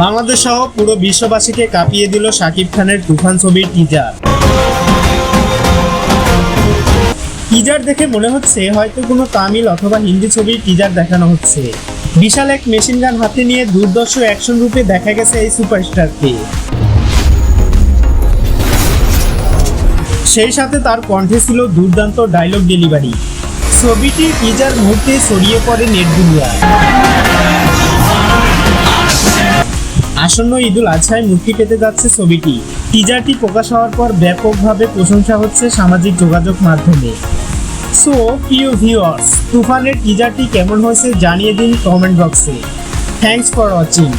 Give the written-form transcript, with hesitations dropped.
বাংলাদেশ সহ পুরো বিশ্ববাসীকে কাঁপিয়ে দিল শাকিব খানের তুফান ছবির টিজার। টিজার দেখে মনে হচ্ছে হয়তো কোনো তামিল অথবা হিন্দি ছবির টিজার দেখানো হচ্ছে। বিশাল এক মেশিন গান হাতে নিয়ে দুর্ধর্ষ অ্যাকশন রূপে দেখা গেছে এই সুপারস্টারকে। সেই সাথে তার কণ্ঠে ছিল দুর্দান্ত ডায়লগ ডেলিভারি। ছবিটির টিজার মুহূর্তে ছড়িয়ে পড়ে নেট দুনিয়ায়। আসন্ন ঈদুল আজহায় মুক্তি পেতে যাচ্ছে ছবিটি। টিজারটি প্রকাশ হওয়ার পর ব্যাপকভাবে প্রশংসা হচ্ছে সামাজিক যোগাযোগ মাধ্যমে। সো প্রিয় ভিউয়ার্স, তুফানের টিজারটি কেমন হয়েছে জানিয়ে দিন কমেন্ট বক্সে। Thanks for watching.